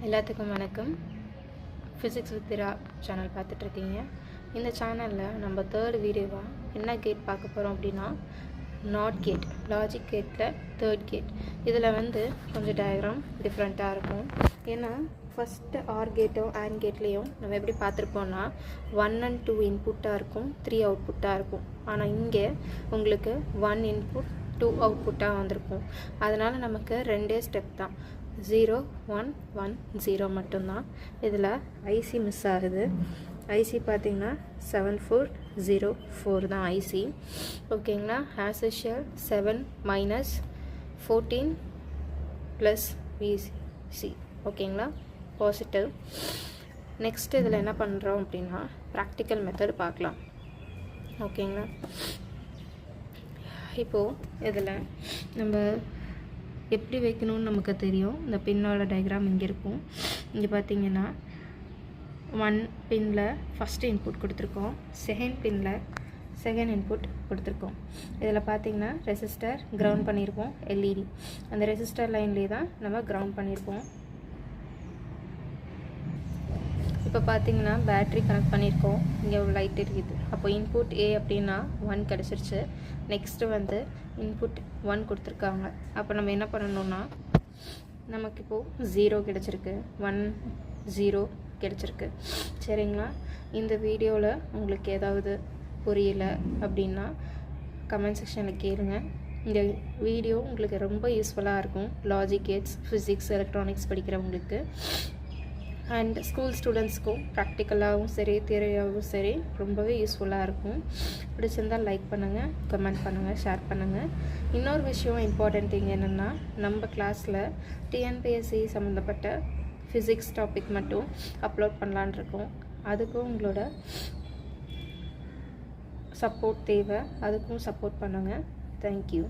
எல்லாத்துக்கும் வணக்கம். Physics with raw channel பார்த்துட்ருக்கீங்க. இந்த சேனலில் நம்ம தேர்ட் வீடியோவாக என்ன கேட் பார்க்க போகிறோம் அப்படின்னா, நாட் கேட், லாஜிக் கேட்டில் தேர்ட் கேட். இதில் கொஞ்சம் டயக்ராம் டிஃப்ரெண்ட்டாக இருக்கும். ஏன்னா ஃபஸ்ட்டு ஆர் கேட்டோ ஆண்ட் கேட்லேயும் நம்ம எப்படி பார்த்துருப்போம்னா 1 and 2 இன்புட்டாக இருக்கும், 3 அவுட்புட்டாக இருக்கும். ஆனால் இங்கே உங்களுக்கு 1 இன்புட் 2 அவுட்புட்டாக வந்திருக்கும். அதனால் நமக்கு 2 ஸ்டெப் தான், 0 1 1 0 மட்டும்தான். இதில் ஐசி மிஸ் ஆகுது. ஐசி பார்த்திங்கன்னா 7404 தான் ஐசி. ஓகேங்களா. ஆஸ் யூஷுவல் 7 minus 14 + விசி. ஓகேங்களா, பாசிட்டிவ். நெக்ஸ்ட் இதில் என்ன பண்ணுறோம் அப்படின்னா ப்ராக்டிக்கல் மெத்தட் பார்க்கலாம். ஓகேங்களா. இப்போது இதில் நம்ம எப்படி வைக்கணும்னு நமக்கு தெரியும். இந்த பின்னோட டயக்ராம் இங்கே இருக்கும். இங்கே பார்த்தீங்கன்னா 1 பின்னில் ஃபஸ்ட்டு இன்புட் கொடுத்துருக்கோம், செகண்ட் பின்னில் செகண்ட் இன்புட் கொடுத்துருக்கோம். இதில் பார்த்தீங்கன்னா ரெசிஸ்டர் கிரவுண்ட் பண்ணியிருப்போம், எல்இடி. அந்த ரெசிஸ்டர் லைன்லேயே தான் நம்ம கிரவுண்ட் பண்ணியிருப்போம். இப்போ பார்த்தீங்கன்னா பேட்ரி கனெக்ட் பண்ணியிருக்கோம். இங்கே ஒரு லைட் இருக்குது. அப்போ இன்புட் ஏ அப்படின்னா 1 கிடச்சிருச்சு. நெக்ஸ்ட்டு இன்புட் 1 கொடுத்துருக்காங்க. அப்போ நம்ம என்ன பண்ணணும்னா, நமக்கு இப்போது 0 கிடச்சிருக்கு, 1 0 கிடச்சிருக்கு. சரிங்களா. இந்த வீடியோவில் உங்களுக்கு ஏதாவது புரியல அப்படின்னா கமெண்ட் செக்ஷனில் கேளுங்க. இந்த வீடியோ உங்களுக்கு ரொம்ப யூஸ்ஃபுல்லாக இருக்கும். லாஜிக் கேட்ஸ், ஃபிசிக்ஸ், எலக்ட்ரானிக்ஸ் படிக்கிறவங்களுக்கு அண்ட் ஸ்கூல் ஸ்டூடெண்ட்ஸ்க்கும் ப்ராக்டிக்கலாகவும் சரி தியரியாகவும் சரி ரொம்பவே யூஸ்ஃபுல்லாக இருக்கும். பிடிச்சிருந்தால் லைக் பண்ணுங்கள், கமெண்ட் பண்ணுங்கள், ஷேர் பண்ணுங்கள். இன்னொரு விஷயம் இம்பார்ட்டன்ட் திங் என்னென்னா, நம்ம கிளாஸில் டிஎன்பிஎஸ்சி சம்மந்தப்பட்ட ஃபிசிக்ஸ் டாபிக் மட்டும் அப்லோட் பண்ணலான் இருக்கோம். அதுக்கும் உங்களோட சப்போர்ட் தேவை. அதுக்கும் சப்போர்ட் பண்ணுங்கள். தேங்க்யூ.